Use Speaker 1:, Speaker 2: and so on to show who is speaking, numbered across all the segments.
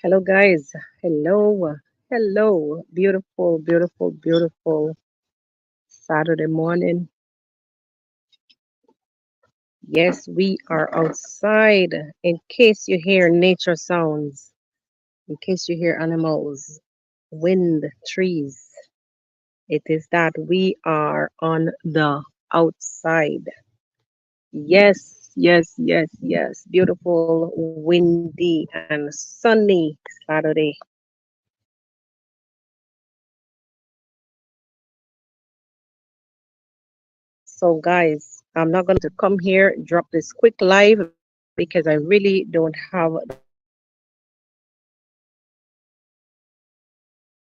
Speaker 1: Hello, guys. Hello. Hello. Beautiful, beautiful, beautiful Saturday morning. Yes, we are outside. In case you hear nature sounds, in case you hear animals, wind, trees, it is that we are on the outside. Yes, yes, yes, yes. Beautiful, windy, and sunny Saturday. So, guys, I'm not going to come here, drop this quick live because I really don't have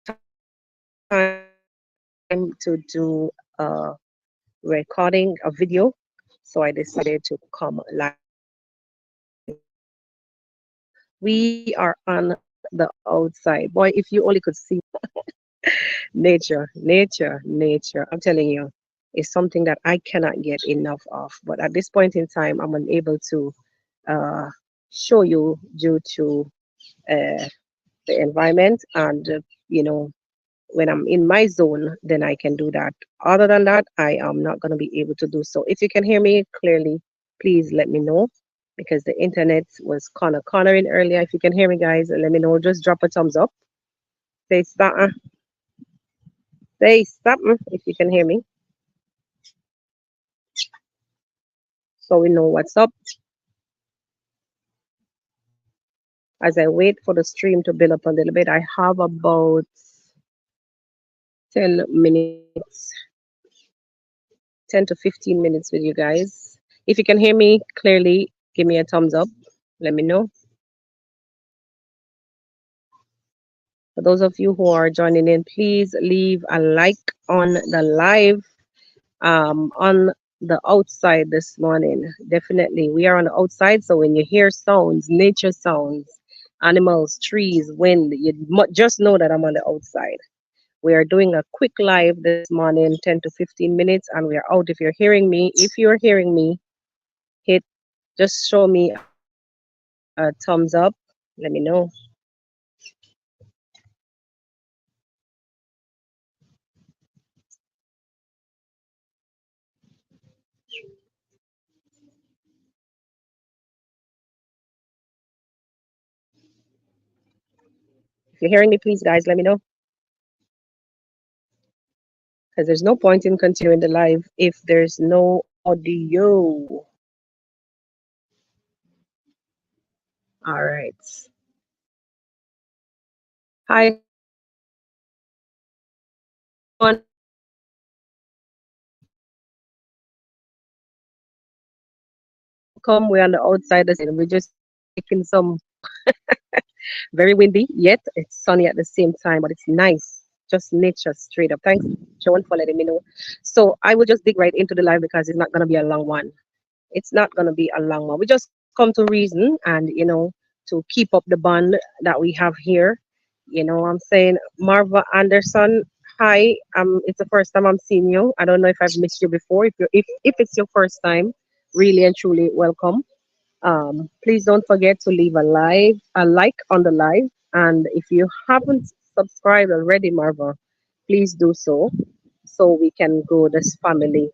Speaker 1: the time to do recording a video. So I decided to come live. We are on the outside. Boy, if you only could see nature, nature, nature. I'm telling you, it's something that I cannot get enough of. But at this point in time, I'm unable to uh, show you due to uh, the environment and when I'm in my zone, then I can do that. Other than that, I am not going to be able to do so. If you can hear me clearly, please let me know because the internet was kind of cornering earlier. If you can hear me, guys, let me know. Just drop a thumbs up. Say something. Say something if you can hear me, so we know what's up. As I wait for the stream to build up a little bit, I have about 10 minutes, 10 to 15 minutes with you guys. If you can hear me clearly, give me a thumbs up. Let me know. For those of you who are joining in, please leave a like on the live on the outside this morning. Definitely, we are on the outside. So when you hear sounds, nature sounds, animals, trees, wind, you just know that I'm on the outside. We are doing a quick live this morning, 10 to 15 minutes, and we are out. If you're hearing me, hit just show me a thumbs up. Let me know. If you're hearing me, please, guys, let me know. Because there's no point in continuing the live if there's no audio. All right. Hi, everyone. Welcome. We're on the outside. We're just taking some very windy, yet it's sunny at the same time, but it's nice. Just nature straight up. Thanks, Joan, for letting me know. So I will just dig right into the live because it's not going to be a long one. It's not going to be a long one. We just come to reason and, to keep up the bond that we have here. I'm saying, Marva Anderson, hi. It's the first time I'm seeing you. I don't know if I've missed you before. If it's your first time, really and truly welcome. Please don't forget to leave a like on the live. And if you haven't subscribed already, Marva, please do so we can grow this family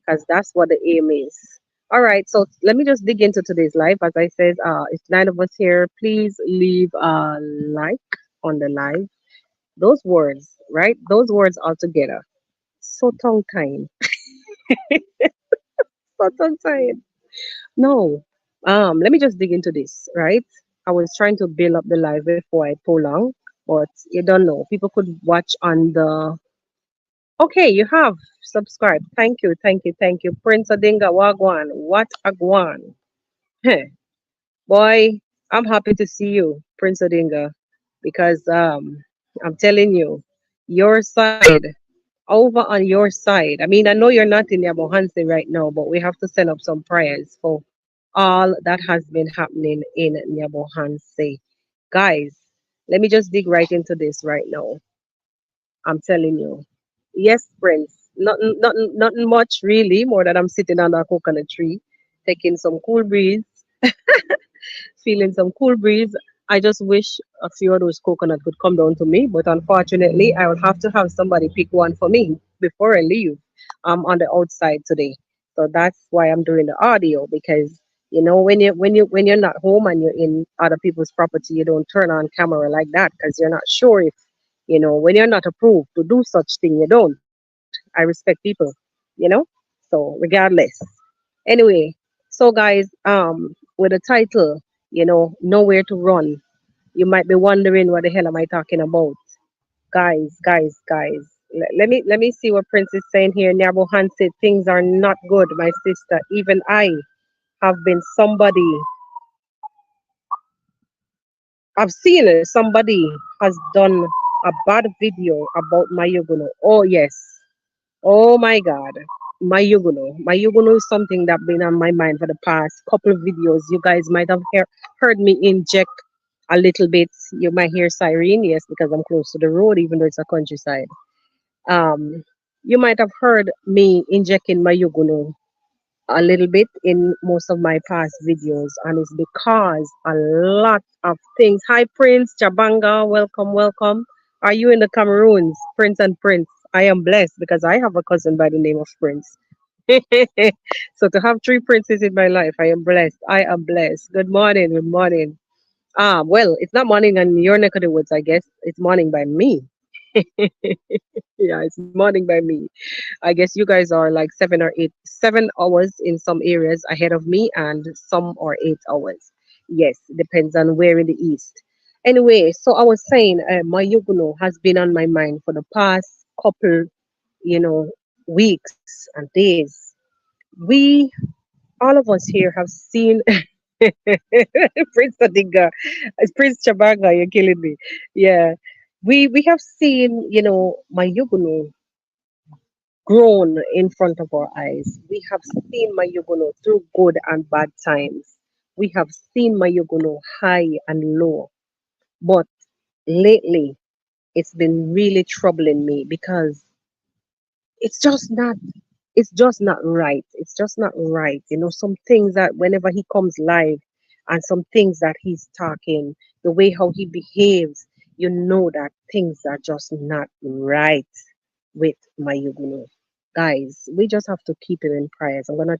Speaker 1: because that's what the aim is. All right, so let me just dig into today's live. As I said, it's nine of us here. Please leave a like on the live. Those words, right? Those words all together. So tongue tied. So tongue tied. No. Let me just dig into this, right? I was trying to build up the live before I pull on, but you don't know. People could watch on the. Okay, you have subscribed. Thank you, thank you, thank you. Prince Odinga Wagwan. What a guan. Heh. Boy, I'm happy to see you, Prince Odinga, because I'm telling you, your side, over on your side. I mean, I know you're not in Yabohanse right now, but we have to send up some prayers for all that has been happening in Nyabohanse. Guys, let me just dig right into this right now. I'm telling you. Yes, Prince. Nothing much really, more than I'm sitting under a coconut tree, taking some cool breeze, feeling some cool breeze. I just wish a few of those coconut could come down to me, but unfortunately, I will have to have somebody pick one for me before I leave. I'm on the outside today, so that's why I'm doing the audio because when you're not home and you're in other people's property, you don't turn on camera like that because you're not sure if when you're not approved to do such thing, you don't. I respect people, you know. So regardless, anyway, so guys, with the title, nowhere to run, you might be wondering what the hell am I talking about, guys. Let me see what Prince is saying here. Nyabohan said things are not good, my sister. Even I have been somebody. I've seen it. Somebody has done a bad video about Mayuguno. Oh yes. Oh my God. Mayuguno. Mayuguno is something that been on my mind for the past couple of videos. You guys might have heard me inject a little bit. You might hear siren, yes, because I'm close to the road, even though it's a countryside. Um, you might have heard me injecting Mayuguno a little bit in most of my past videos, and it's because a lot of things. Hi, Prince Chabanga, welcome. Are you in the Cameroons, Prince and Prince? I am blessed because I have a cousin by the name of Prince. So to have three princes in my life, I am blessed. I am blessed. Good morning. Good morning. Well, it's not morning in your neck of the woods, I guess. It's morning by me. Yeah, it's morning by me. I guess you guys are like 7 hours in some areas ahead of me, and some are 8 hours. Yes, depends on where in the east. Anyway, so I was saying, my Yuguno has been on my mind for the past couple, you know, weeks and days. We, all of us here, have seen Prince Tadiga, Prince Chabaga. You're killing me. Yeah, we have seen, my Yuguno grown in front of our eyes. We have seen Mayugono through good and bad times. We have seen Mayugono high and low. But lately, it's been really troubling me because it's just not it's just not right. It's just not right. Some things that whenever he comes live and some things that he's talking, the way how he behaves, you know that things are just not right with Mayuguno. Guys, we just have to keep him in prayers. I'm gonna,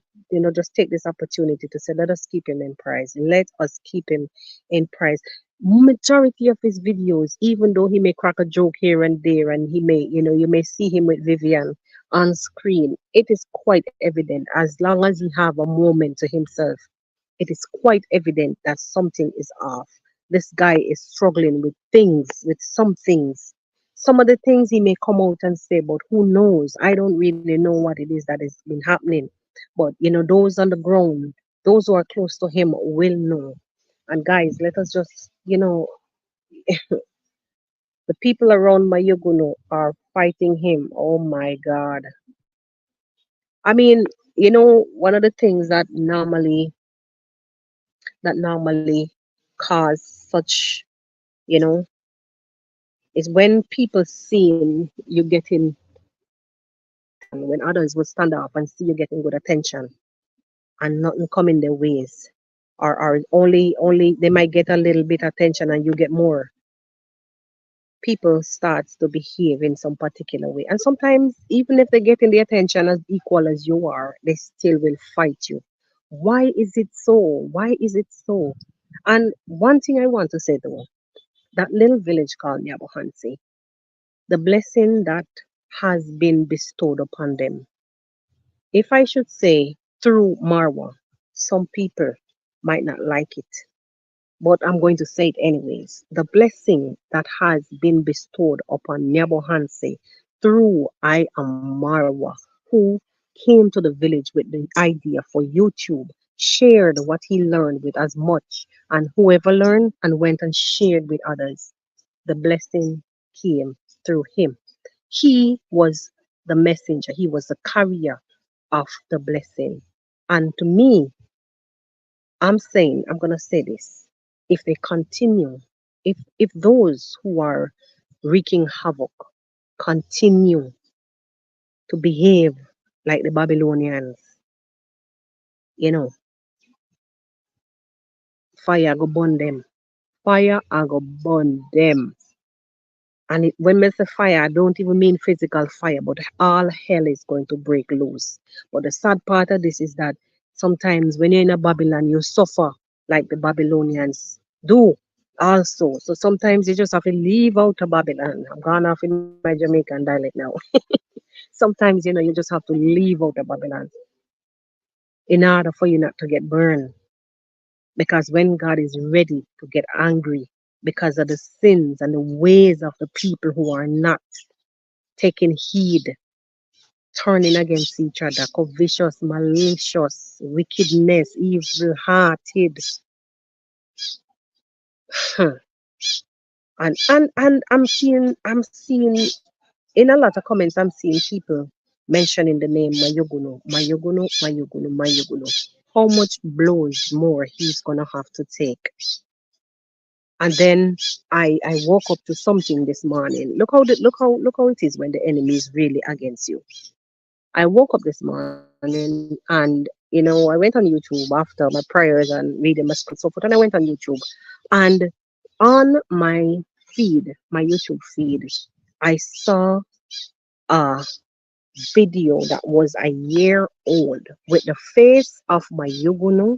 Speaker 1: just take this opportunity to say, let us keep him in prayers. Let us keep him in prayers. Majority of his videos, even though he may crack a joke here and there, and he may, you may see him with Vivian on screen, it is quite evident as long as he have a moment to himself, it is quite evident that something is off. This guy is struggling with things, with some things. Some of the things he may come out and say, but who knows? I don't really know what it is that has been happening. But those on the ground, those who are close to him will know. And guys, let us just, the people around Mayuguno are fighting him. Oh my God. I mean, one of the things that normally cause such, you know, is when people seeing you getting when others will stand up and see you getting good attention and nothing coming their ways. Or only they might get a little bit attention and you get more. People starts to behave in some particular way. And sometimes even if they're getting the attention as equal as you are, they still will fight you. Why is it so? Why is it so? And one thing I want to say though, that little village called Nyabohansi, the blessing that has been bestowed upon them. If I should say through Marwa, some people might not like it, but I'm going to say it anyways. The blessing that has been bestowed upon Nyabohanse through I Am Marwa, who came to the village with the idea for YouTube, shared what he learned with as much, and whoever learned and went and shared with others, the blessing came through him. He was the messenger, he was the carrier of the blessing. And to me, I'm gonna say this. If they continue, if those who are wreaking havoc continue to behave like the Babylonians, you know, fire go burn them. fire and go burn them. And when I say fire, I don't even mean physical fire, but all hell is going to break loose. But the sad part of this is that sometimes when you're in a Babylon, you suffer like the Babylonians do also. So sometimes you just have to leave out of Babylon. I'm gone off in my Jamaican dialect now. Sometimes, you just have to leave out of Babylon in order for you not to get burned. Because when God is ready to get angry because of the sins and the ways of the people who are not taking heed, turning against each other, covetous, malicious, wickedness, evil hearted. And I'm seeing in a lot of comments I'm seeing people mentioning the name Mayuguno, Mayuguno, Mayuguno, Mayuguno. How much blows more he's gonna have to take. And then I woke up to something this morning. Look how it is when the enemy is really against you. I woke up this morning and I went on YouTube after my prayers and reading my script so forth, and I went on YouTube. And on my YouTube feed, I saw a video that was a year old with the face of my Yugunu,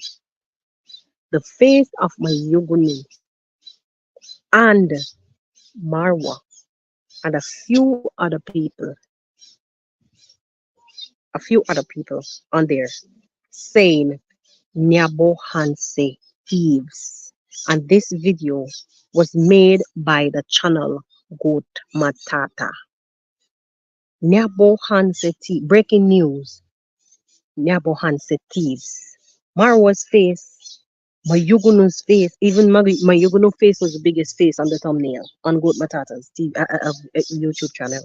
Speaker 1: the face of my Yugunu, and Marwa, and a few other people on there saying Nyabo Hanse thieves. And this video was made by the channel Goat Matata. Nyabo Hanse breaking news. Nyabo Hanse thieves. Marwa's face, Mayugunu's face, even Mayugunu's face was the biggest face on the thumbnail on Goat Matata's YouTube channel.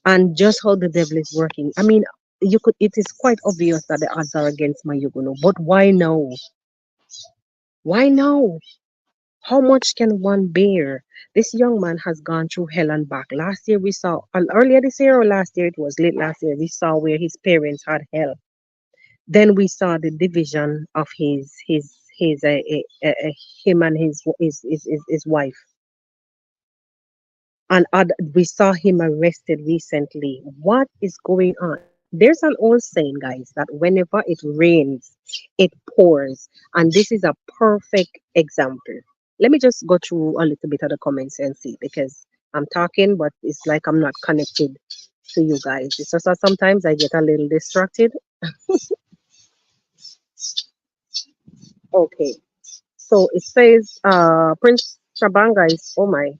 Speaker 1: And just how the devil is working. I mean, it is quite obvious that the odds are against Mayuguno, but why now? Why now? How much can one bear? This young man has gone through hell and back. Last year we saw, earlier this year or last year, it was late last year, we saw where his parents had hell. Then we saw the division of him and his wife. And we saw him arrested recently. What is going on? There's an old saying, guys, that whenever it rains, it pours. And this is a perfect example. Let me just go through a little bit of the comments and see, because I'm talking, but it's like I'm not connected to you guys. It's just that sometimes I get a little distracted. Okay. So it says Prince Shabanga is, oh my,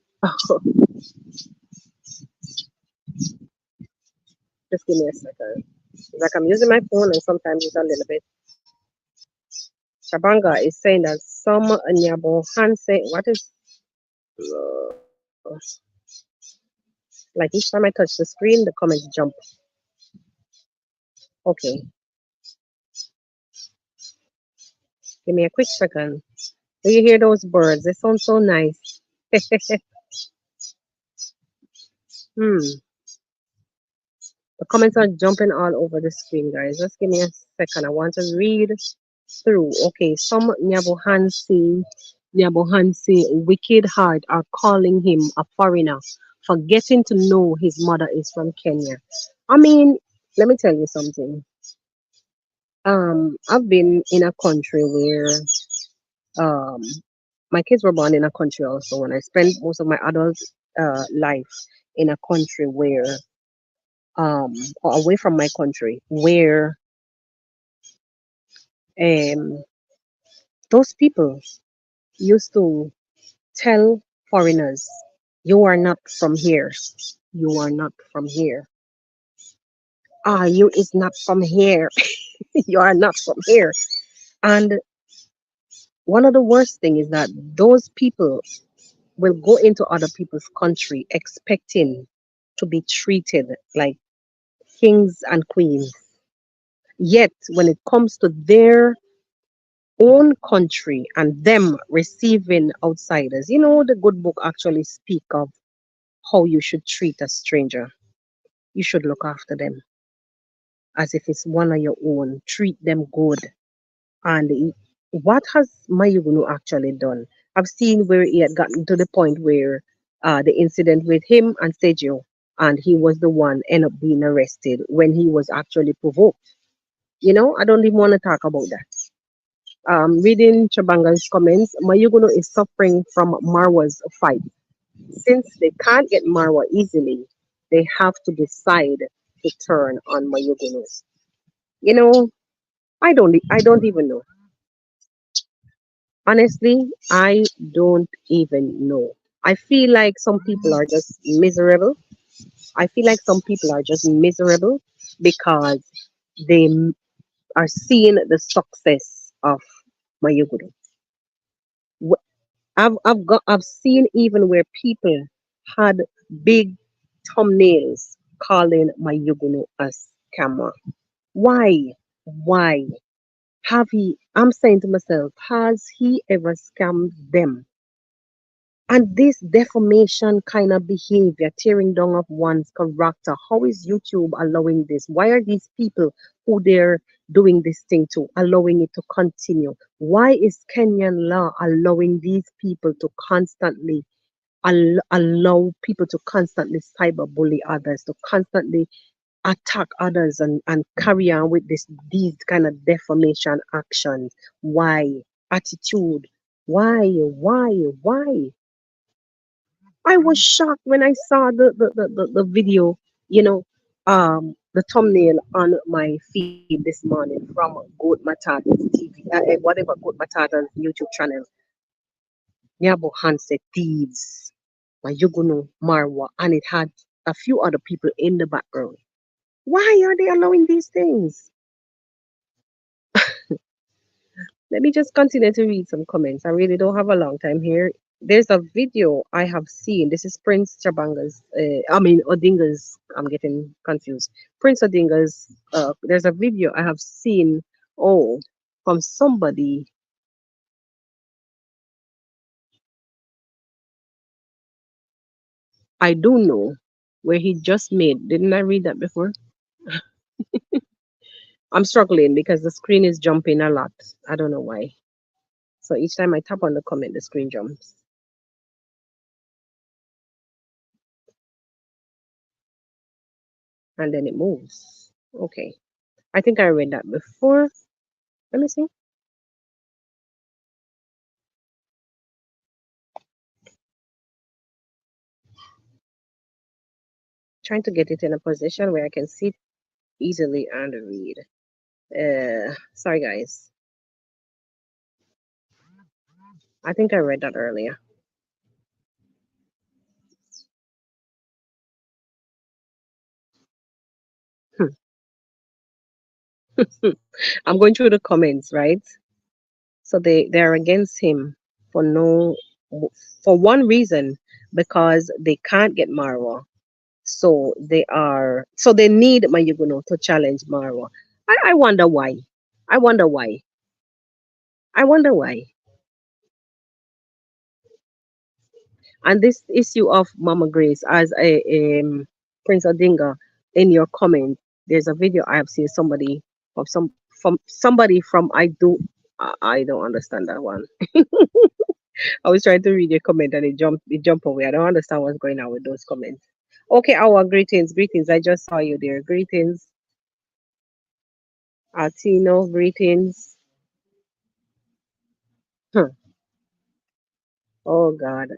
Speaker 1: just give me a second. It's like I'm using my phone and sometimes it's a little bit. Shabanga is saying that some Nyabo Hanse, what is, uh, like each time I touch the screen, the comments jump. Okay, give me a quick second. Do you hear those birds? They sound so nice. Hmm. The comments are jumping all over the screen, guys. Just give me a second. I want to read through. Okay, some Nyabohansi wicked heart are calling him a foreigner for getting to know his mother is from Kenya. I mean, let me tell you something. I've been in a country where um my kids were born in a country also, and I spent most of my adult life in a country where or away from my country where um those people used to tell foreigners, you are not from here. You are not from here. Ah, you is not from here. You are not from here. And one of the worst thing is that those people will go into other people's country expecting to be treated like kings and queens. Yet when it comes to their own country and them receiving outsiders, the good book actually speak of how you should treat a stranger. You should look after them as if it's one of your own. Treat them good. And what has Mayugunu actually done? I've seen where he had gotten to the point where the incident with him and Sergio, and he was the one end up being arrested when he was actually provoked. I don't even want to talk about that. Reading Chabanga's comments, Mayuguno is suffering from Marwa's fight. Since they can't get Marwa easily, they have to decide to turn on Mayuguno. You know, I don't even know. Honestly, I don't even know. I feel like some people are just miserable. I feel like some people are just miserable because they are seeing the success of Mayuguno. I've seen even where people had big thumbnails calling Mayuguno a scammer. Why? Why? I'm saying to myself, has he ever scammed them? And this defamation kind of behavior, tearing down of one's character, how is YouTube allowing this? Why are these people who they're doing this thing to allowing it to continue? Why is Kenyan law allowing these people to constantly allow people to constantly cyberbully others, to constantly attack others and carry on with these kind of defamation actions? Why? Attitude. Why? I was shocked when I saw the video, you know, the thumbnail on my feed this morning from Goat Matata's TV, whatever Goat Matata's YouTube channel. Nyabo Han said thieves, Mayuguno, Marwa, and it had a few other people in the background. Why are they allowing these things? Let me just continue to read some comments. I really don't have a long time here. There's a video I have seen. This is Prince Chabanga's, Odinga's, I'm getting confused. Prince Odinga's, there's a video I have seen, oh, from somebody, I do know, where he just made, didn't I read that before? I'm struggling because the screen is jumping a lot. I don't know why. So each time I tap on the comment, the screen jumps and then it moves. Okay. I think I read that before. Let me see. Trying to get it in a position where I can see it easily and read. Sorry guys. I think I read that earlier. Hmm. I'm going through the comments, right? So they're against him for no for one reason, because they can't get Marwa. So they need Mayuguno to challenge Marwa. I wonder why. I wonder why. I wonder why. And this issue of Mama Grace as a Prince Odinga, in your comment, there's a video I have seen somebody from somebody from I don't understand that one. I was trying to read your comment and it jumped away. I don't understand what's going on with those comments. Okay, our greetings. I just saw you there. Greetings, Artino, greetings. Huh. Oh God.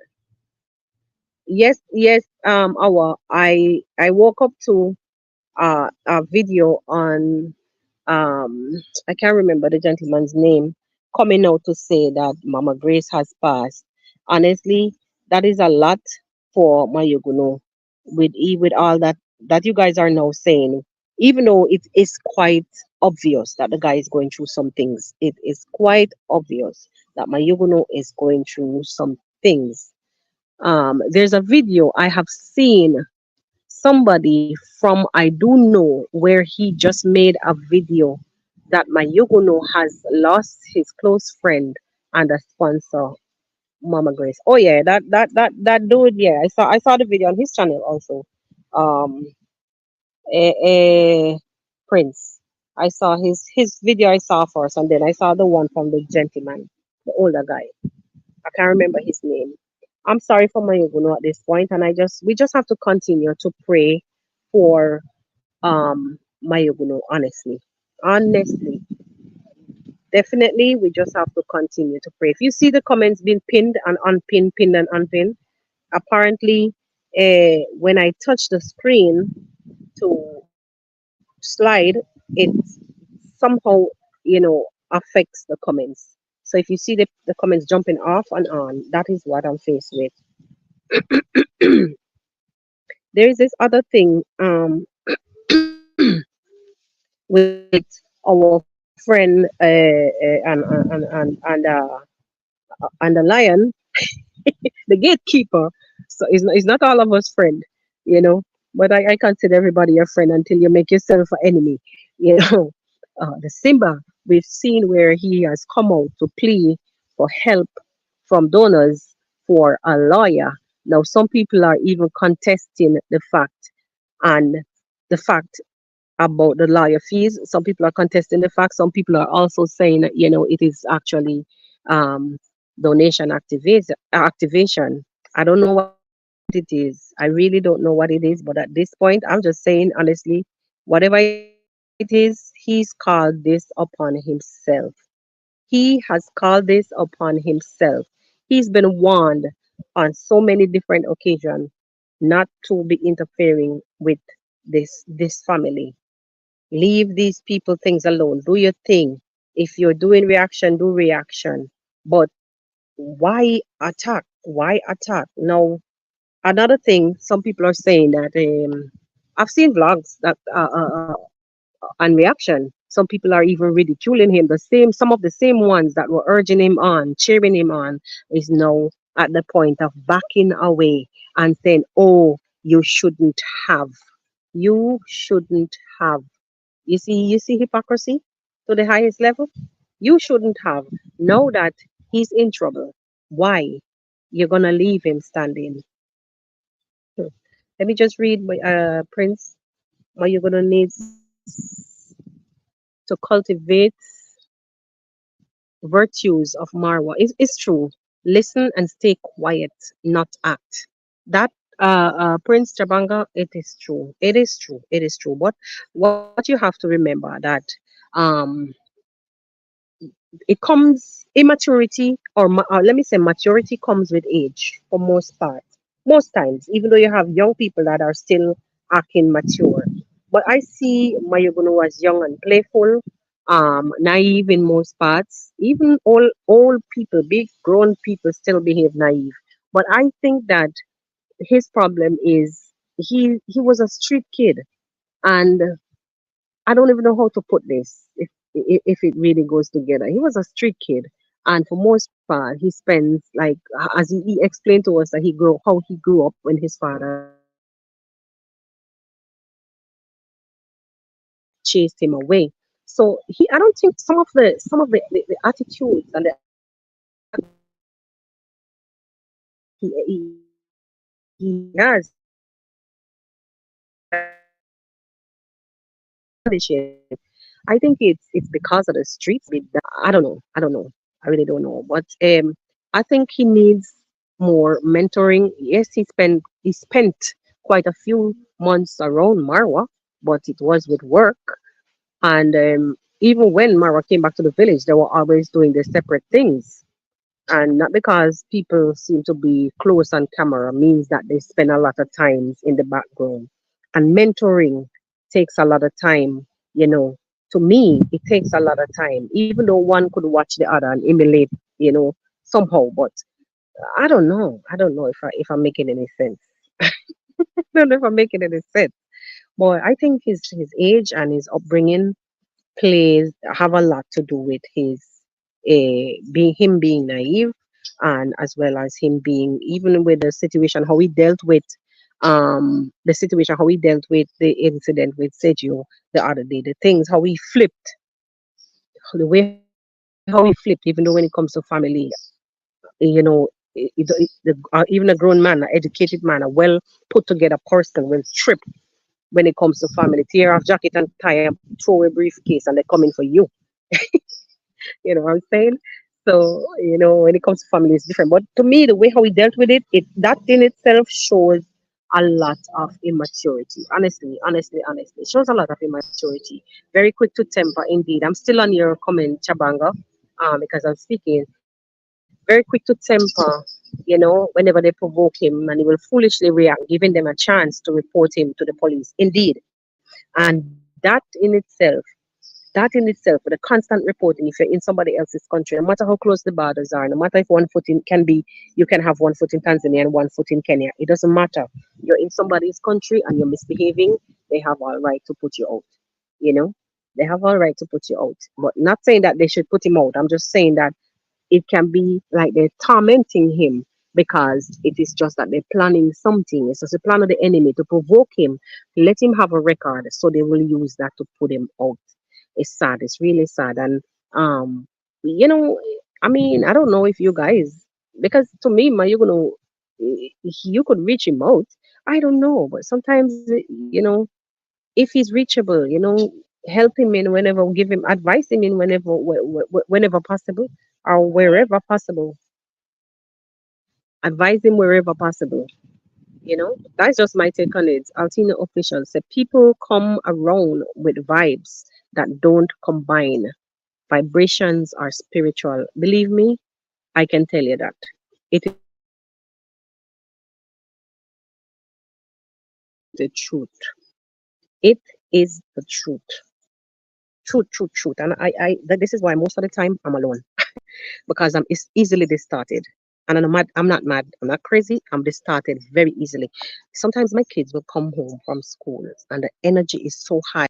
Speaker 1: Yes, our I woke up to a video on I can't remember the gentleman's name, coming out to say that Mama Grace has passed. Honestly, that is a lot for Mayuguno with all that you guys are now saying. Even though it is quite obvious that the guy is going through some things, it is quite obvious that Mayuguno is going through some things. There's a video I have seen somebody from I do know where he just made a video that my Yuguno has lost his close friend and a sponsor, Mama Grace. Oh yeah, that dude. Yeah, I saw the video on his channel also. Um, Prince. I saw his video. I saw first, and then I saw the one from the gentleman, the older guy. I can't remember his name. I'm sorry for my Yuguno at this point, and we just have to continue to pray for my Yuguno, honestly. Honestly. Definitely, we just have to continue to pray. If you see the comments being pinned and unpinned, pinned and unpinned, apparently, when I touch the screen to slide, it somehow, affects the comments. So if you see the comments jumping off and on, that is what I'm faced with. There is this other thing with our friend and the lion, the gatekeeper. So it's not all of us friend, you know. But I consider everybody a friend until you make yourself an enemy, you know. The Simba we've seen where he has come out to plea for help from donors for a lawyer. Now some people are even contesting the fact and the fact about the lawyer fees. Some people are contesting the fact. Some people are also saying that, it is actually um, donation activation. I don't know what it is. I really don't know what it is. But at this point, I'm just saying honestly, whatever it is, he's called this upon himself. He has called this upon himself. He's been warned on so many different occasions not to be interfering with this family. Leave these people things alone. Do your thing. If you're doing reaction, do reaction. But why attack? Why attack? Now, another thing, some people are saying that I've seen vlogs that and reaction. Some people are even ridiculing him. Some of the same ones that were urging him on, cheering him on, is now at the point of backing away and saying, "Oh, you shouldn't have. You shouldn't have." You see hypocrisy to the highest level? You shouldn't have. Know that he's in trouble. Why? You're gonna leave him standing. Hmm. Let me just read my Prince. What you're gonna need to cultivate virtues of Marwa. It's true. Listen and stay quiet, not act. That Prince Jabanga, it is true. It is true. It is true. But what you have to remember that um it comes immaturity let me say maturity comes with age for most part, most times, even though you have young people that are still acting mature. But I see Mayuguno as young and playful, naive in most parts. Even old people, big grown people, still behave naive. But I think that his problem is he was a street kid, and I don't even know how to put this if it really goes together. He was a street kid, and for most part, he spends like as he explained to us that he grew up when his father chased him away. So I don't think some of the attitudes and the actions that he has punishing. I think it's because of the streets. I don't know. I really don't know. But I think he needs more mentoring. Yes, he spent quite a few months around Marwa, but it was with work. And even when Marwa came back to the village, they were always doing their separate things. And not because people seem to be close on camera means that they spend a lot of times in the background. And mentoring takes a lot of time, you know. To me, it takes a lot of time, even though one could watch the other and emulate, somehow. But I don't know. I don't know if I'm making any sense. I don't know if I'm making any sense. But I think his age and his upbringing plays have a lot to do with his being naive, and as well as him being, even with the situation how he dealt with the incident with Sergio the other day, the things how he flipped, the way how he flipped, even though when it comes to family, you know, even a grown man, an educated man, a well put together person will trip when it comes to family, tear off jacket and tie and throw a briefcase and they're coming for you. You know what I'm saying? So, when it comes to family, it's different. But to me, the way how he dealt with it that in itself shows a lot of immaturity. Honestly, it shows a lot of immaturity. Very quick to temper, indeed. I'm still on your comment, Chabanga, because I'm speaking. Very quick to temper, whenever they provoke him, and he will foolishly react, giving them a chance to report him to the police. Indeed. And that in itself, with the constant reporting, if you're in somebody else's country, no matter how close the borders are, no matter if one foot in can be, you can have one foot in Tanzania and one foot in Kenya. It doesn't matter. You're in somebody's country and you're misbehaving, they have all right to put you out. You know, they have all right to put you out. But not saying that they should put him out. I'm just saying that it can be like they're tormenting him because it is just that they're planning something. It's just a plan of the enemy to provoke him, let him have a record, so they will use that to put him out. It's sad. It's really sad. And um, you know, I mean, I don't know if you guys, because to me, you could reach him out. I don't know, but sometimes if he's reachable, help him in whenever, give him advice him in whenever, whenever possible, or wherever possible. Advise him wherever possible. That's just my take on it. Altina officials say people come around with vibes that don't combine. Vibrations are spiritual. Believe me, I can tell you that. It is the truth. It is the truth. Truth. And this is why most of the time I'm alone because I'm easily distorted. And I'm not mad. I'm not crazy. I'm distorted very easily. Sometimes my kids will come home from school and the energy is so high.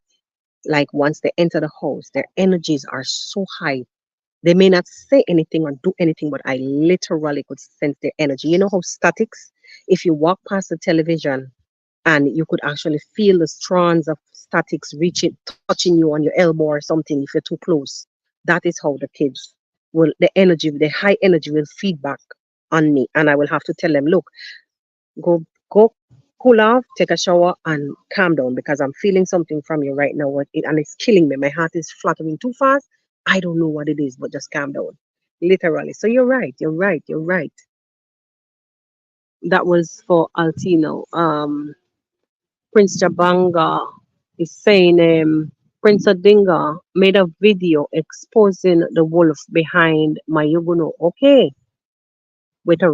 Speaker 1: Like once they enter the house, their energies are so high. They may not say anything or do anything, but I literally could sense their energy. You know how statics, if you walk past the television and you could actually feel the strands of statics reaching, touching you on your elbow or something if you're too close. That is how the kids the high energy will feedback on me. And I will have to tell them, look, go cool off, take a shower, and calm down because I'm feeling something from you right now, and it's killing me. My heart is fluttering too fast. I don't know what it is, but just calm down. Literally. So you're right. You're right. You're right. That was for Altino. Prince Jabanga is saying Prince Odinga made a video exposing the wolf behind Mayuguno. Okay, with a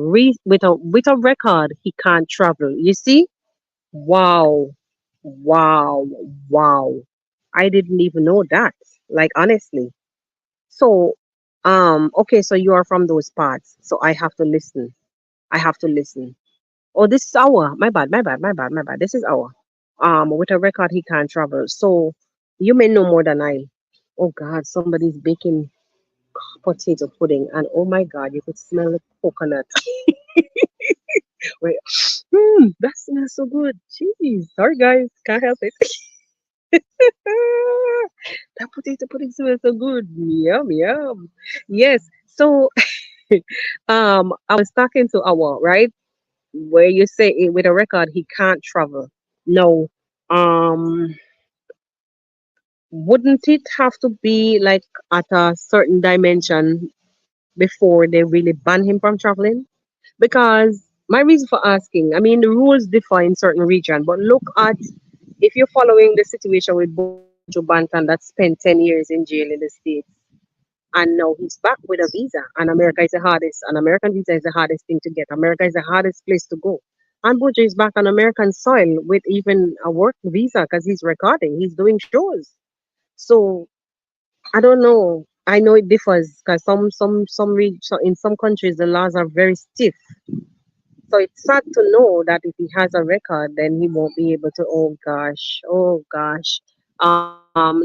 Speaker 1: record, he can't travel. You see? Wow, wow, wow. I didn't even know that. Like honestly. So, okay, so you are from those parts. So I have to listen. I have to listen. Oh, this is our. My bad. This is our. With a record, he can't travel. So you may know more than I. Oh God, somebody's baking potato pudding, and oh my God, you could smell the coconut. Wait, that smells so good. Jeez, sorry guys, can't help it. That potato pudding smells so good. Yum yum. Yes. So I was talking to our right where you say with a record he can't travel. No. Um wouldn't it have to be like at a certain dimension before they really ban him from traveling? Because my reason for asking, I mean, the rules differ in certain regions, but look at if you're following the situation with Buju Banton that spent 10 years in jail in the States, and now he's back with a visa, and an American visa is the hardest thing to get. America is the hardest place to go. And Buju is back on American soil with even a work visa because he's recording, he's doing shows. So I don't know. I know it differs because so in some countries the laws are very stiff. So it's sad to know that if he has a record, then he won't be able to. Oh gosh.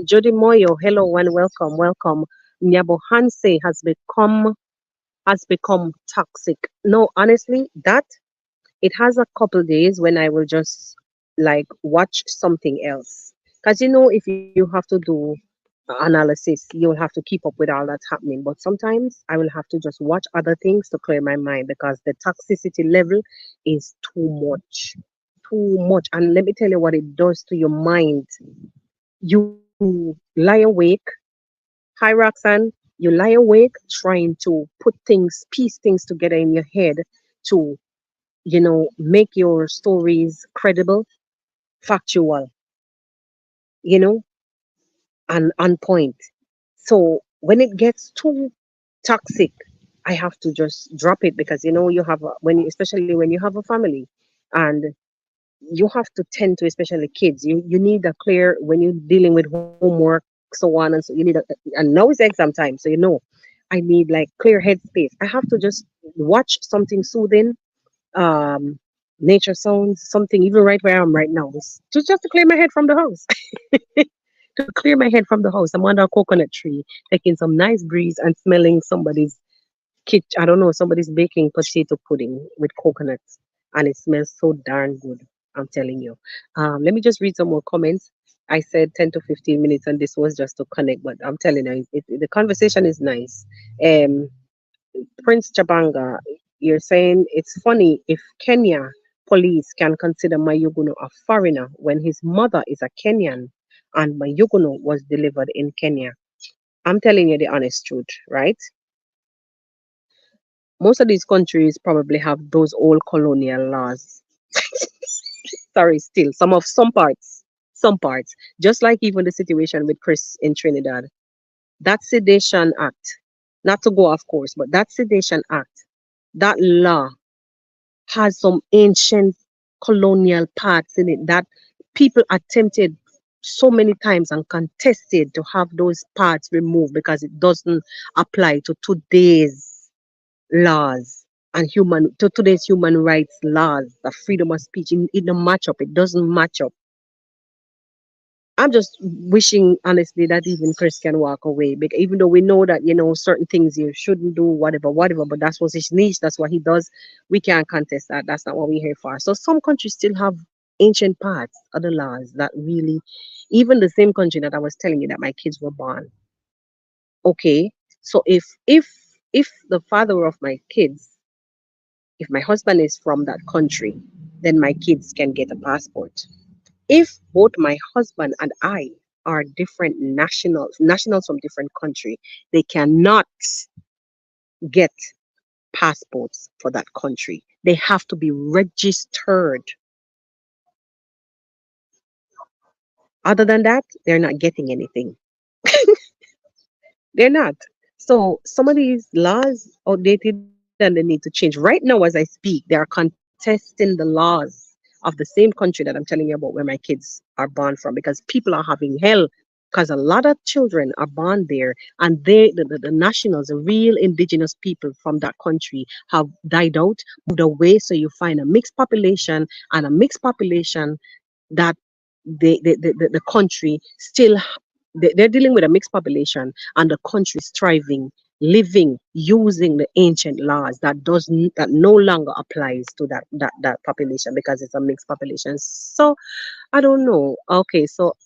Speaker 1: Jody Moyo, hello and welcome. Nyabo Hanse has become toxic. No, honestly, that it has a couple days when I will just like watch something else. Because if you have to do analysis, you'll have to keep up with all that's happening. But sometimes I will have to just watch other things to clear my mind because the toxicity level is too much. Too much. And let me tell you what it does to your mind. You lie awake. Hi, Roxanne. You lie awake trying to put things, piece things together in your head to, make your stories credible, factual, you know, and on point. So when it gets too toxic, I have to just drop it because you have especially when you have a family, and you have to tend to especially kids. You need a clear when you're dealing with homework, so on, and so you need and now it's exam time, so I need like clear headspace. I have to just watch something soothing, um, nature sounds, something even right where I am right now, just to clear my head from the house. To clear my head from the house, I'm under a coconut tree, taking some nice breeze and smelling somebody's I don't know, somebody's baking potato pudding with coconuts, and it smells so darn good. I'm telling you. Let me just read some more comments. I said 10 to 15 minutes, and this was just to connect, but I'm telling you, the conversation is nice. Um, Prince Chabanga, you're saying it's funny if Kenya police can consider Mayuguno a foreigner when his mother is a Kenyan and Mayuguno was delivered in Kenya. I'm telling you the honest truth, right? Most of these countries probably have those old colonial laws. Sorry, still some parts. Just like even the situation with Chris in Trinidad, that sedation act, not to go off course, but that sedation act, that law has some ancient colonial parts in it that people attempted so many times and contested to have those parts removed because it doesn't apply to today's laws and today's human rights laws, the freedom of speech. It don't match up. It doesn't match up. I'm just wishing honestly that even Chris can walk away. Because even though we know that certain things you shouldn't do, whatever, but that's what his niche. That's what he does. We can't contest that. That's not what we're here for. So some countries still have ancient parts of the laws that really, even the same country that I was telling you that my kids were born. Okay, so if the father of my kids, if my husband is from that country, then my kids can get a passport. If both my husband and I are different nationals from different country, they cannot get passports for that country. They have to be registered. Other than that, they're not getting anything. They're not. So some of these laws outdated and they need to change. Right now, as I speak, they are contesting the laws of the same country that I'm telling you about where my kids are born from because people are having hell because a lot of children are born there and the nationals, the real indigenous people from that country have died out, moved away. So you find a mixed population and a mixed population that the country still they're dealing with a mixed population and the country is thriving, living using the ancient laws that no longer applies to that population because it's a mixed population. So I don't know. Okay, so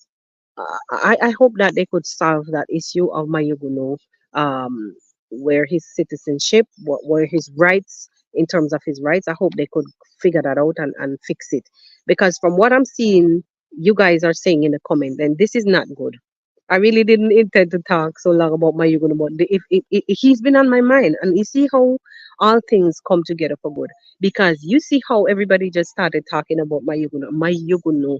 Speaker 1: I hope that they could solve that issue of Mayuguno, um, where his citizenship, what were his rights in terms of his rights. I hope they could figure that out and fix it. Because from what I'm seeing, you guys are saying in the comment, then this is not good. I really didn't intend to talk so long about Mayuguno, but if he's been on my mind, and you see how all things come together for good. Because you see how everybody just started talking about Mayuguno. Mayuguno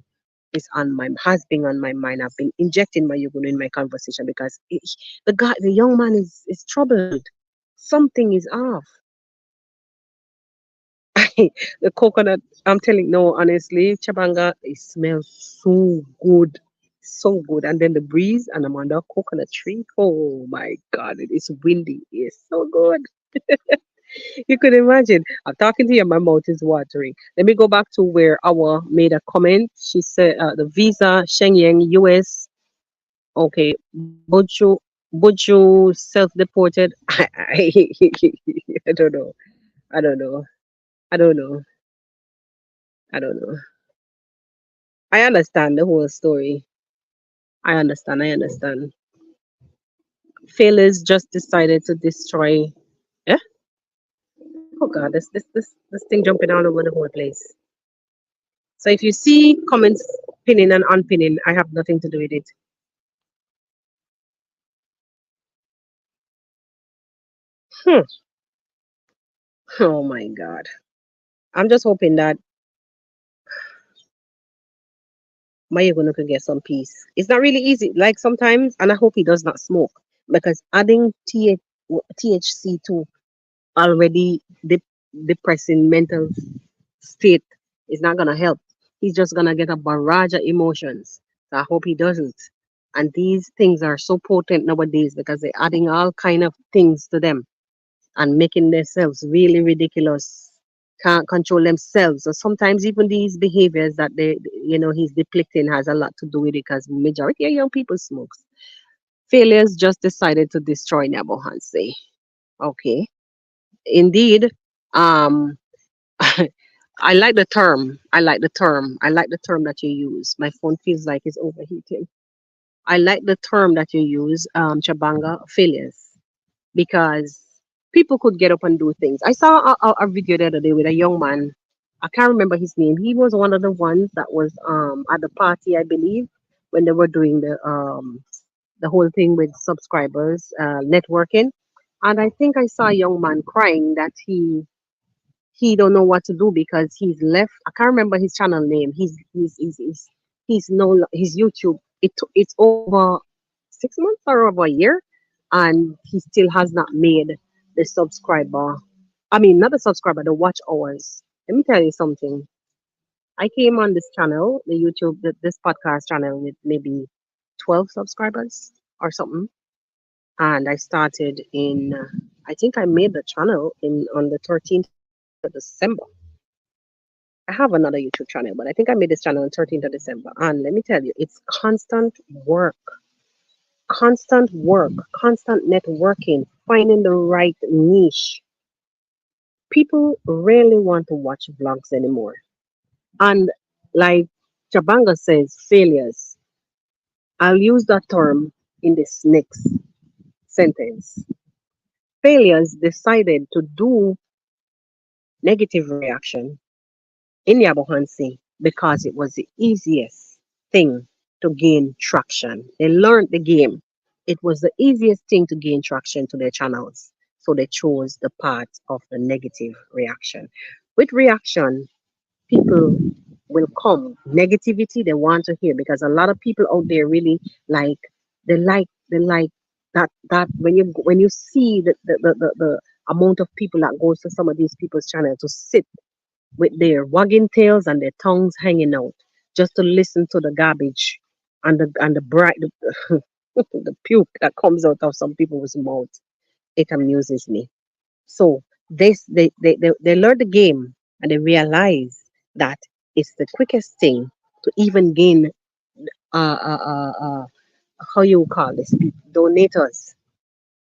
Speaker 1: has been on my mind. I've been injecting my yugun in my conversation because the young man is troubled. Something is off. The coconut, I'm telling no, honestly, Chabanga, it smells so good. So good. And then the breeze and I'm under a coconut tree. Oh my god, it is windy. It's so good. You could imagine. I'm talking to you, my mouth is watering. Let me go back to where Awa made a comment. She said the visa, Shenyang, US. Okay, Buju self-deported. I don't know. I don't know. I don't know. I don't know. I understand the whole story. I understand. I understand. Failures just decided to destroy. Yeah. Oh God, this thing jumping all over the whole place. So if you see comments pinning and unpinning, I have nothing to do with it. Hmm. Oh my God. I'm just hoping that Mayugo could get some peace. It's not really easy. Like sometimes, and I hope he does not smoke because adding THC to already depressing mental state is not gonna help. He's just gonna get a barrage of emotions. So I hope he doesn't. And these things are so potent nowadays because they're adding all kind of things to them and making themselves really ridiculous. Can't control themselves. So sometimes even these behaviors that he's depicting has a lot to do with it because majority of young people smokes. Failures just decided to destroy Nabohanse. Okay. Indeed. Um I like the term. I like the term. I like the term that you use. My phone feels like it's overheating. I like the term that you use, Chabanga failures, because people could get up and do things. I saw a video the other day with a young man. I can't remember his name. He was one of the ones that was at the party, I believe, when they were doing the whole thing with subscribers, networking. And I think I saw a young man crying that he don't know what to do because he's left. I can't remember his channel name. He's no his YouTube. It's over 6 months or over a year, and he still has not made the subscriber. I mean, not the subscriber, the watch hours. Let me tell you something. I came on this channel, the YouTube, this podcast channel, with maybe 12 subscribers or something, and I started in. I think I made the channel in on the 13th of December. I have another YouTube channel, but I think I made this channel on 13th of December. And let me tell you, it's constant networking, finding the right niche. People rarely want to watch vlogs anymore. And like Chabanga says, failures. I'll use that term in this next sentence. Failures decided to do negative reaction in Yabohansi because it was the easiest thing to gain traction. They learned the game. It was the easiest thing to gain traction to their channels. So they chose the path of the negative reaction. With reaction, people will come. Negativity they want to hear because a lot of people out there really like they like that when you see the amount of people that goes to some of these people's channels to sit with their wagging tails and their tongues hanging out just to listen to the garbage and the bright the puke that comes out of some people's mouth. It amuses me. So they learn the game and they realize that it's the quickest thing to even gain uh, uh, uh, uh, how you call this donators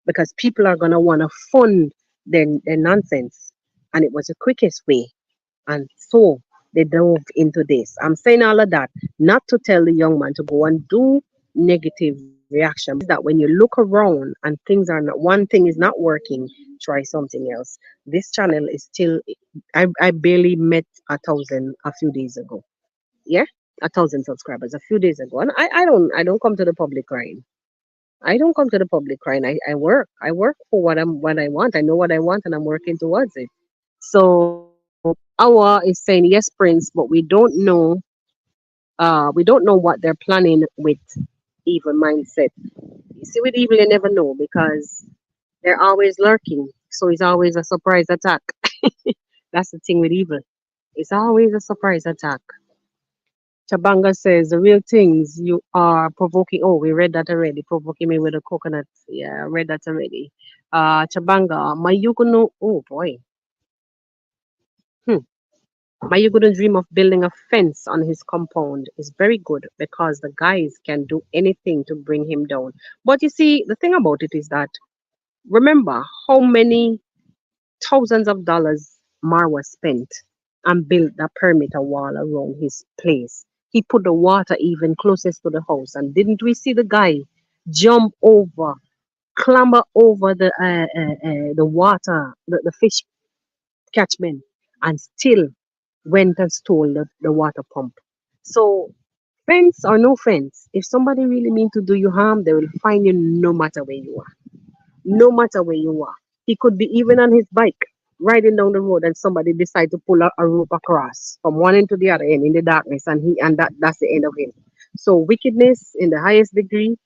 Speaker 1: because people are gonna want to fund their nonsense, and it was the quickest way. And so they dove into this. I'm saying all of that not to tell the young man to go and do negative reaction, but that when you look around and things are not, one thing is not working, try something else. This channel is still, I barely met 1,000 a few days ago. Yeah, 1,000 subscribers a few days ago. And I don't come to the public crying. I don't come to the public crying. I work. I work for what I want. I know what I want and I'm working towards it. So our is saying yes, Prince, but we don't know what they're planning with evil mindset. You see, with evil, you never know because they're always lurking. So it's always a surprise attack. That's the thing with evil. It's always a surprise attack. Chabanga says the real things you are provoking. Oh, we read that already. Provoking me with a coconut. Yeah, I read that already. Chabanga, Mayuko no. Oh boy. Hmm. Mayuko dream of building a fence on his compound is very good because the guys can do anything to bring him down. But you see, the thing about it is that remember how many thousands of dollars Marwa spent and built that perimeter wall around his place. He put the water even closest to the house. And didn't we see the guy jump over, clamber over the water, the fish catchment, and still went and stole the water pump? So, fence or no fence, if somebody really mean to do you harm, they will find you no matter where you are. No matter where you are. He could be even on his bike riding down the road and somebody decide to pull a rope across from one end to the other end in the darkness and that's the end of him. So wickedness in the highest degree,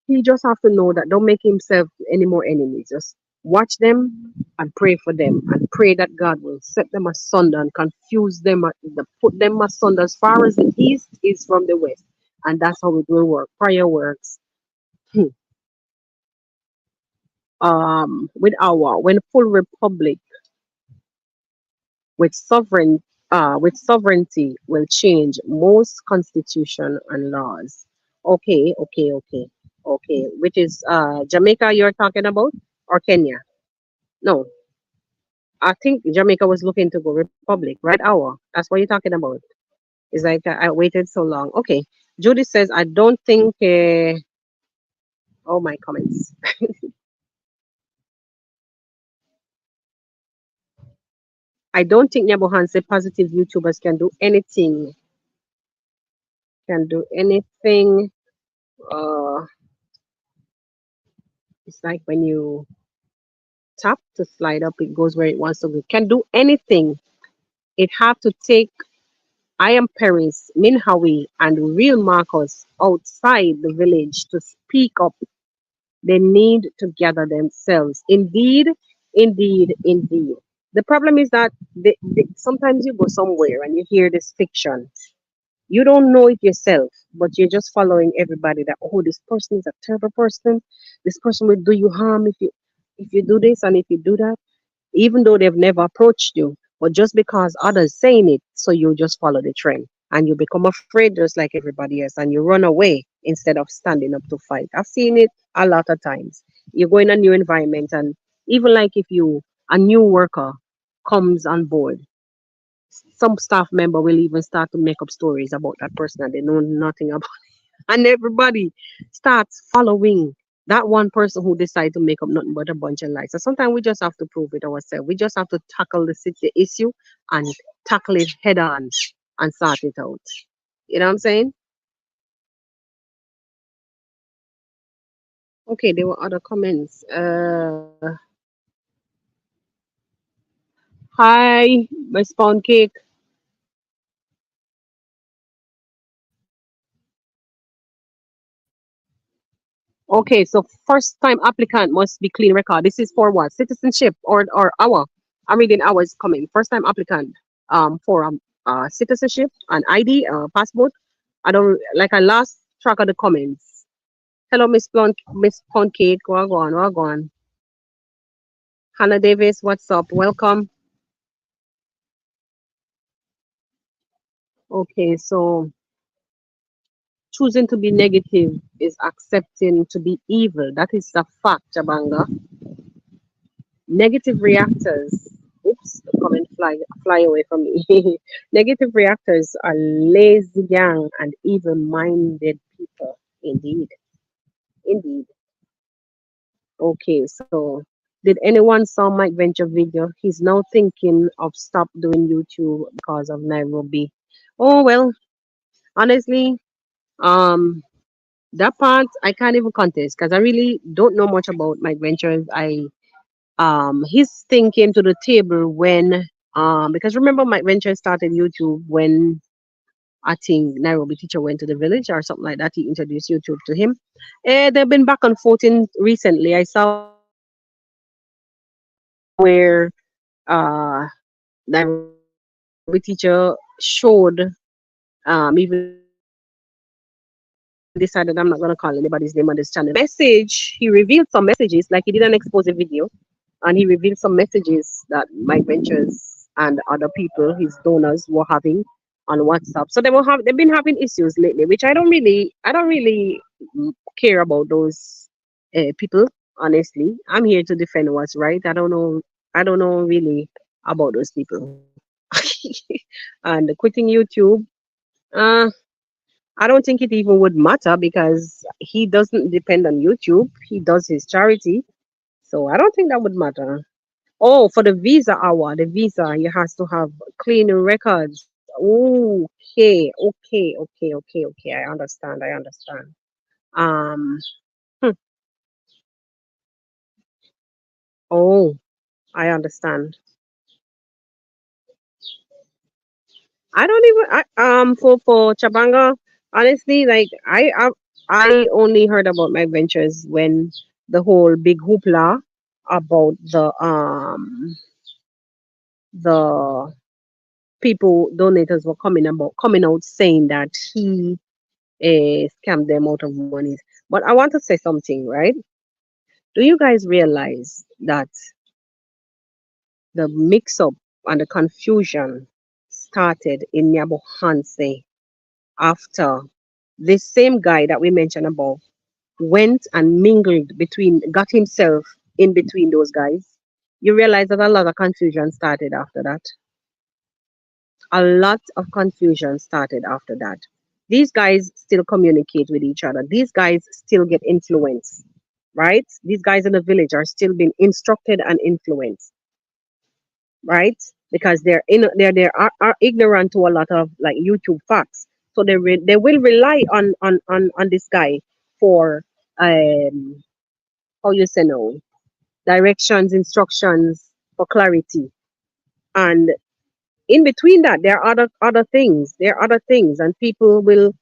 Speaker 1: he just have to know that don't make himself any more enemies. Just watch them and pray for them and pray that God will set them asunder and confuse them, put them asunder as far as the east is from the west. And that's how it will work. Prayer works. With our when full republic with sovereignty will change most constitution and laws. Okay. Which is Jamaica you're talking about or Kenya? No, I think Jamaica was looking to go republic, right? Hour. That's what you're talking about. It's like I waited so long. Okay. Judy says I don't think. Oh my comments. I don't think Nyabohan said positive YouTubers can do anything. Can do anything. Uh, it's like when you tap to slide up, it goes where it wants to go. Can do anything. It have to take I am Paris, Minhawi, and real Marcos outside the village to speak up. They need to gather themselves. Indeed. The problem is that sometimes you go somewhere and you hear this fiction. You don't know it yourself, but you're just following everybody that, oh, this person is a terrible person. This person will do you harm if you do this and if you do that, even though they've never approached you. But just because others saying it, so you just follow the trend and you become afraid just like everybody else and you run away instead of standing up to fight. I've seen it a lot of times. You go in a new environment and even like if you a new worker comes on board, some staff member will even start to make up stories about that person that they know nothing about and everybody starts following that one person who decide to make up nothing but a bunch of lies. So sometimes we just have to prove it ourselves. We just have to tackle the issue and tackle it head on and sort it out. You know what I'm saying? Okay, there were other comments. Hi, my spawn cake. Okay, so first time applicant must be clean record. This is for what? Citizenship or our. I'm reading ours coming. First time applicant for citizenship and ID passport. I don't like I lost track of the comments. Hello, Miss Pound Cake. Wagwan. Hannah Davis, what's up? Welcome. Okay, so choosing to be negative is accepting to be evil. That is a fact, Jabanga. Negative reactors. Oops, the comment fly away from me. Negative reactors are lazy gang and evil-minded people. Indeed. Okay, so did anyone saw Mike Venture video? He's now thinking of stop doing YouTube because of Nairobi. Oh well, honestly, um, that part I can't even contest because I really don't know much about Mike Ventures. His thing came to the table when because remember Mike Ventures started YouTube when I think Nairobi teacher went to the village or something like that. He introduced YouTube to him. They've been back and forth in recently. I saw where uh Nairobi teacher showed even decided I'm not gonna call anybody's name on this channel. Message, he revealed some messages like he did an expose video and he revealed some messages that Mike Ventures and other people, his donors, were having on WhatsApp. So they've been having issues lately, which I don't really care about those people. Honestly, I'm here to defend what's right. I don't know really about those people. And quitting YouTube, uh, I don't think it even would matter because he doesn't depend on YouTube. He does his charity. So I don't think that would matter. Oh, for the visa hour, the visa, you has to have clean records. Okay. I understand. Um, hmm, Oh, I understand. I don't even for Chabanga, honestly, like I only heard about my ventures when the whole big hoopla about the people donators were coming out saying that he scammed them out of monies. But I want to say something, right? Do you guys realize that the mix up and the confusion started in Nyabohanse after this same guy that we mentioned above went and mingled got himself in between those guys? You realize that a lot of confusion started after that. A lot of confusion started after that. These guys still communicate with each other. These guys still get influence, right? These guys in the village are still being instructed and influenced, right? Because are ignorant to a lot of like YouTube facts, so they will rely on this guy for how you say no directions, instructions for clarity, and in between that there are other things. There are other things, and people will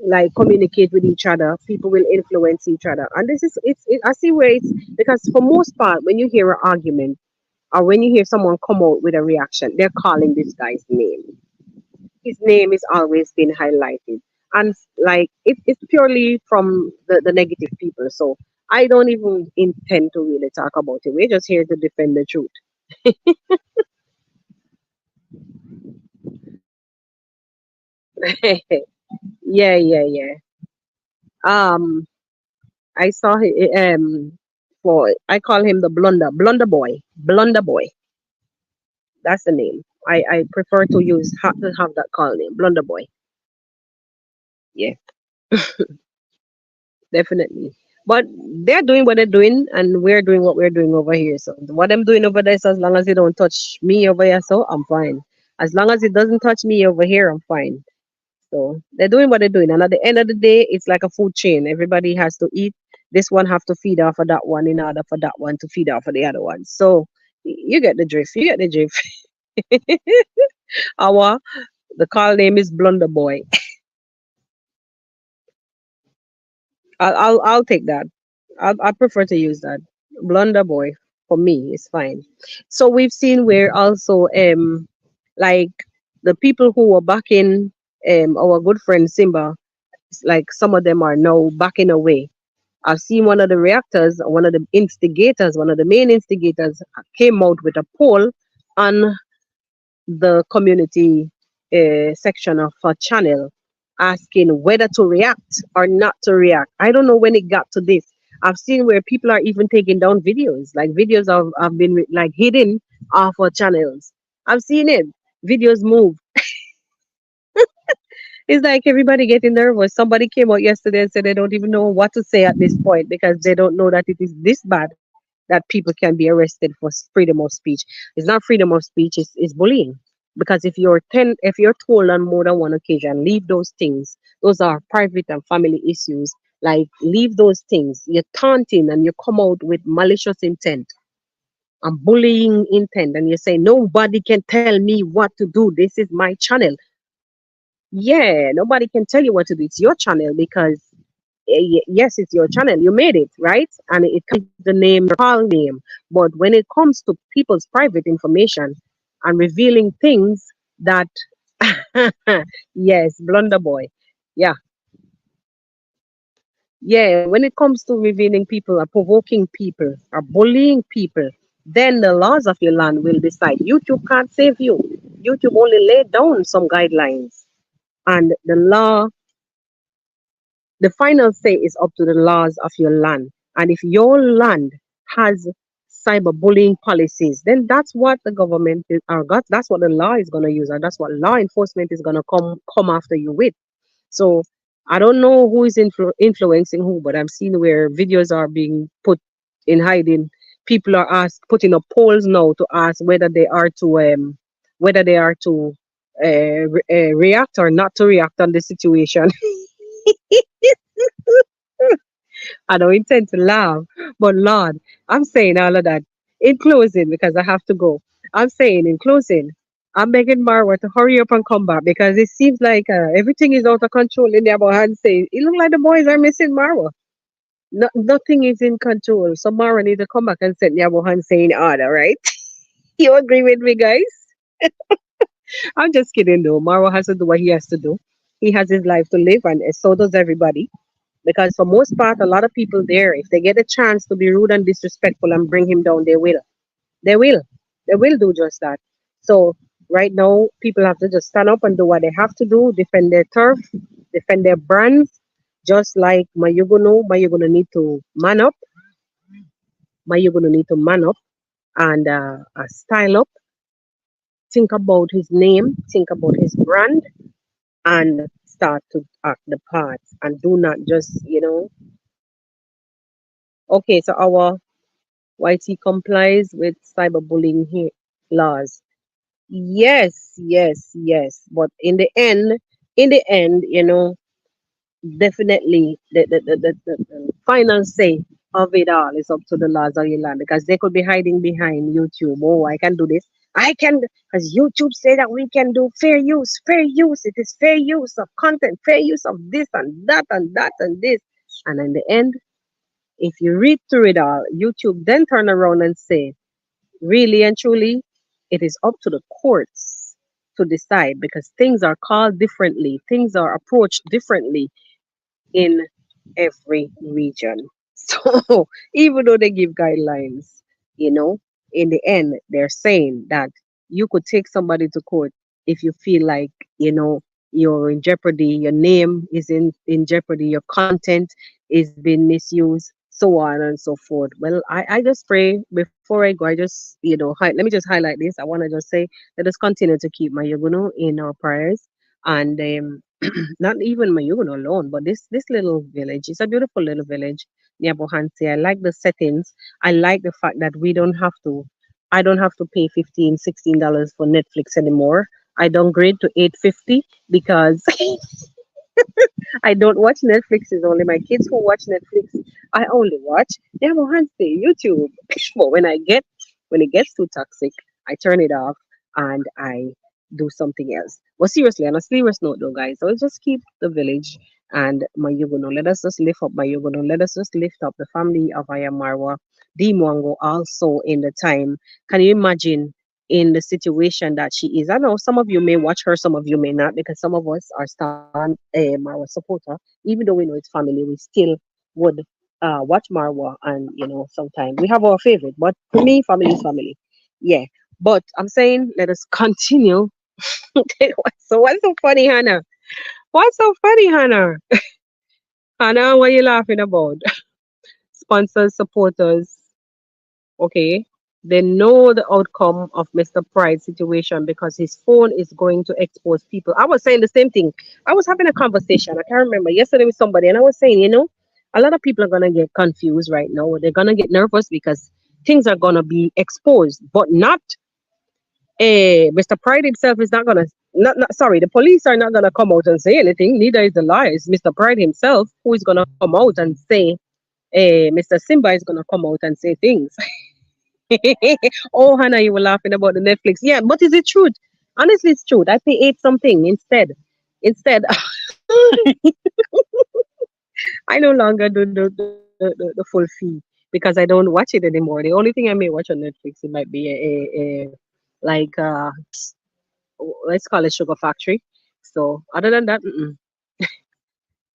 Speaker 1: like communicate with each other. People will influence each other, and this is I see where it's because for most part when you hear an argument or when you hear someone come out with a reaction, they're calling this guy's name. His name is always been highlighted, and like it's purely from the negative people. So I don't even intend to really talk about it. We're just here to defend the truth. Yeah, yeah, yeah. Um, I saw for I call him the blunder boy. That's the name. I prefer to have that call name, blunder boy. Yeah, definitely. But they're doing what they're doing, and we're doing what we're doing over here. So what I'm doing over there, so as long as it don't touch me over here, so I'm fine. As long as it doesn't touch me over here, I'm fine. So they're doing what they're doing, and at the end of the day, it's like a food chain. Everybody has to eat. This one have to feed off of that one in order for that one to feed off of the other one. So you get the drift. You get the drift. Our the call name is Blunder Boy. I'll take that. I prefer to use that. Blunder Boy for me is fine. So we've seen where also like the people who were backing our good friend Simba, like some of them are now backing away. I've seen one of the reactors, one of the instigators, one of the main instigators came out with a poll on the community section of a channel asking whether to react or not to react. I don't know when it got to this. I've seen where people are even taking down videos, like videos have been like hidden off our channels. I've seen it. Videos move. It's like everybody getting nervous. Somebody came out yesterday and said they don't even know what to say at this point because they don't know that it is this bad that people can be arrested for freedom of speech. It's not freedom of speech, it's bullying. Because if you're told on more than one occasion, leave those things. Those are private and family issues. Like leave those things. You're taunting and you come out with malicious intent and bullying intent and you say nobody can tell me what to do. This is my channel. Yeah, nobody can tell you what to do. It's your channel because yes, it's your channel. You made it, right? And it comes the name, your call name. But when it comes to people's private information and revealing things that, yes, blunder boy. Yeah, yeah. When it comes to revealing people or provoking people or bullying people, then the laws of your land will decide. YouTube can't save you. YouTube only laid down some guidelines, and the final say is up to the laws of your land. And if your land has cyberbullying policies, then that's what the government that's what the law is going to use, and that's what law enforcement is going to come after you with. So I don't know who is influencing who, but I'm seeing where videos are being put in hiding. People are putting up polls now to ask whether they are to react or not to react on the situation. I don't intend to laugh, But Lord, I'm saying all of that in closing because I have to go. I'm saying in closing, I'm begging Marwa to hurry up and come back because it seems like everything is out of control in their hand. Say it looks like the boys are missing Marwa. No, nothing is in control. So Marwa need to come back and set their hand saying order, right? You agree with me, guys? I'm just kidding though. Marwa has to do what he has to do. He has his life to live, and so does everybody. Because for most part, a lot of people there, if they get a chance to be rude and disrespectful and bring him down, they will. They will. They will do just that. So right now, people have to just stand up and do what they have to do, defend their turf, defend their brands, just like Mayugono. Mayugono need to man up. Mayugono need to man up and style up. Think about his name. Think about his brand and start to act the part and do not just, okay, so our YT complies with cyberbullying laws. Yes, yes, yes. But in the end, definitely the final say of it all is up to the laws of your land because they could be hiding behind YouTube. Oh, I can do this. I can, because YouTube say that we can do fair use, fair use. It is fair use of content, fair use of this and that and that and this. And in the end, if you read through it all, YouTube then turn around and say, really and truly, it is up to the courts to decide because things are called differently, things are approached differently in every region. So even though they give guidelines, you know, in the end, they're saying that you could take somebody to court if you feel like, you're in jeopardy, your name is in jeopardy, your content is being misused, so on and so forth. Well, I just pray before I go, I just, let me just highlight this. I want to just say, let us continue to keep my Yuguno in our prayers. And not even Mayugon alone, but this little village. It's a beautiful little village near Bohansi. I like the settings. I like the fact that we don't have to. I don't have to pay 15, $16 for Netflix anymore. I downgrade to 8.50 because I don't watch Netflix. It's only my kids who watch Netflix. I only watch YouTube. But when it gets too toxic, I turn it off and I do something else. But seriously, on a serious note though, guys, so let's just keep the village and Mayuguno. Let us just lift up Mayuguno. Let us just lift up the family of Ayamarwa, Dimwango also in the time. Can you imagine in the situation that she is? I know some of you may watch her, some of you may not, because some of us are stand Marwa supporter. Even though we know it's family, we still would watch Marwa, and sometimes we have our favorite. But for me, family is family. Yeah. But I'm saying let us continue. So what's so funny, Hannah? What's so funny, Hannah? Hannah, what are you laughing about? Sponsors, supporters, okay? They know the outcome of Mr. Pride's situation because his phone is going to expose people. I was saying the same thing. I was having a conversation, I can't remember, yesterday with somebody, and I was saying, a lot of people are going to get confused right now. They're going to get nervous because things are going to be exposed, but not Mr. Pride himself is not going to, not, sorry, the police are not going to come out and say anything. Neither is the lies. Mr. Pride himself, who is going to come out and say, Mr. Simba is going to come out and say things. Oh, Hannah, you were laughing about the Netflix. Yeah, but is it truth? Honestly, it's true. I pay eight something instead. Instead, I no longer do the full fee because I don't watch it anymore. The only thing I may watch on Netflix, it might be a like let's call it Sugar Factory. So other than that,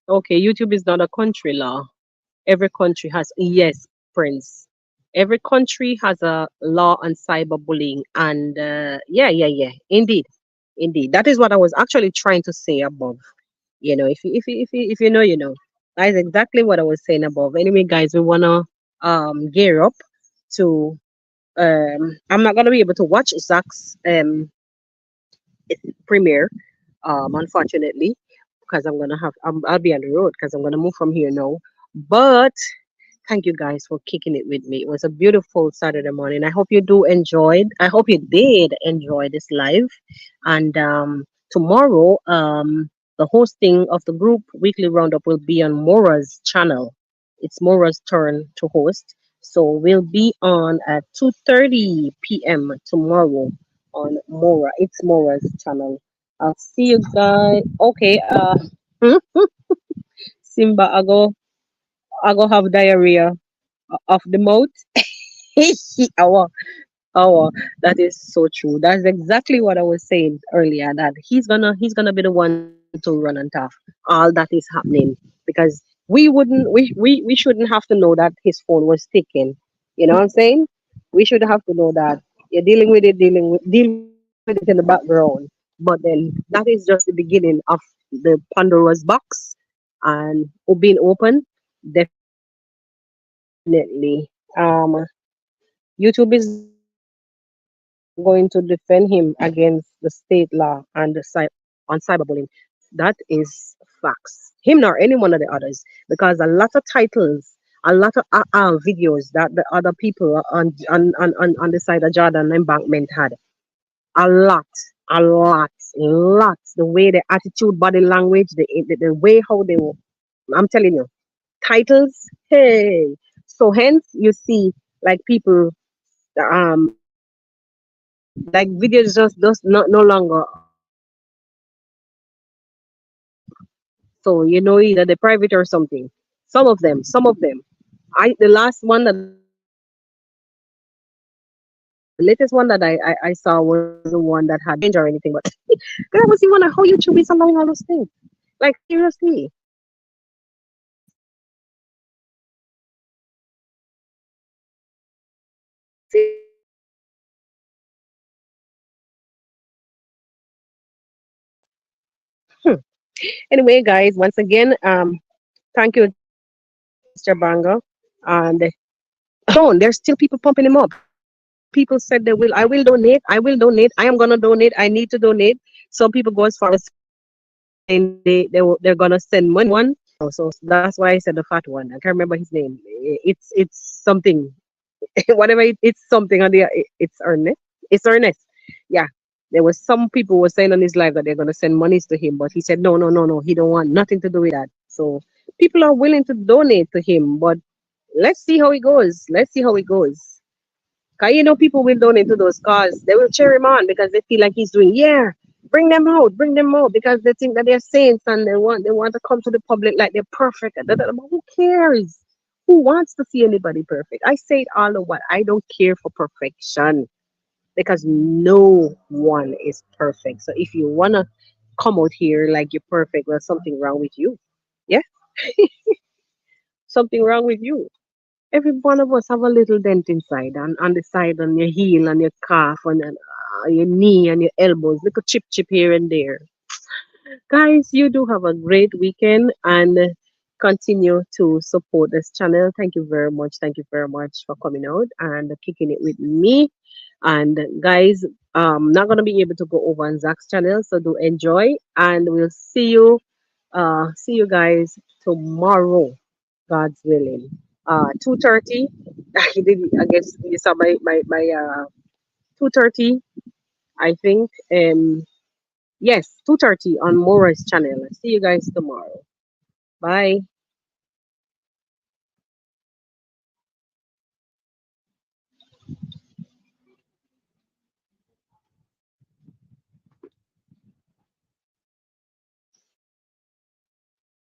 Speaker 1: okay, YouTube is not a country law. Every country has, yes, Prince. Every country has a law on cyberbullying, and yeah, indeed, indeed. That is what I was actually trying to say above. If you know, you know. That is exactly what I was saying above. Anyway, guys, we wanna gear up to. I'm not gonna be able to watch Zach's premiere, unfortunately, because I'll be on the road because I'm gonna move from here now. But thank you guys for kicking it with me. It was a beautiful Saturday morning. I hope you do enjoyed. I hope you did enjoy this live. And tomorrow, the hosting of the group weekly roundup will be on Mora's channel. It's Mora's turn to host. So we'll be on at 2:30 p.m. tomorrow on Mora. It's Mora's channel. I'll see you guys. Okay, Simba, I go have diarrhea of the mouth. Our, our, that is so true. That's exactly what I was saying earlier. That he's gonna be the one to run and tough all that is happening because we shouldn't have to know that his phone was taken. You know what I'm saying? We should have to know that you're dealing with it, deal with it in the background. But then that is just the beginning of the Pandora's box and being open. Definitely. YouTube is going to defend him against the state law and on cyberbullying. That is facts. Him nor any one of the others, because a lot of titles, a lot of videos that the other people on the side of Jordan Embankment had, a lot, lots. The way the attitude, body language, the way how they were. I'm telling you, titles. Hey, so hence you see like people like videos just not no longer so you know either they're private or something. Some of them. I the last one that the latest one that I saw was the one that had no change or anything, but God, I was even wondering how YouTube is allowing all those things. Like seriously. Hmm. Anyway, guys, once again, thank you, Mr. Banga. And there's still people pumping him up. People said they will. I will donate. I will donate. I am gonna donate. I need to donate. Some people go as far as saying they're gonna send money. So that's why I said the fat one. I can't remember his name. It's something. Whatever it's something on the it's Ernest. It's Ernest. Yeah. There was some people were saying on his live that they're gonna send monies to him, but he said no. He don't want nothing to do with that. So people are willing to donate to him, but let's see how it goes. Let's see how it goes. Cause you know people will donate to those cause. They will cheer him on because they feel like he's doing. Yeah, bring them out because they think that they're saints and they want to come to the public like they're perfect. But who cares? Who wants to see anybody perfect? I say it all the while. I don't care for perfection because no one is perfect. So if you wanna come out here like you're perfect, well, something wrong with you. Yeah, something wrong with you. Every one of us have a little dent inside, and on the side, on your heel, and your calf, and your knee, and your elbows, little chip here and there. Guys, you do have a great weekend and continue to support this channel. Thank you very much. Thank you very much for coming out and kicking it with me. And guys, not gonna be able to go over on Zach's channel, so do enjoy, and we'll see you guys tomorrow, God's willing. 2:30. I guess you saw my 2:30. I think. Yes, 2:30 on Mora's channel. See you guys tomorrow. Bye.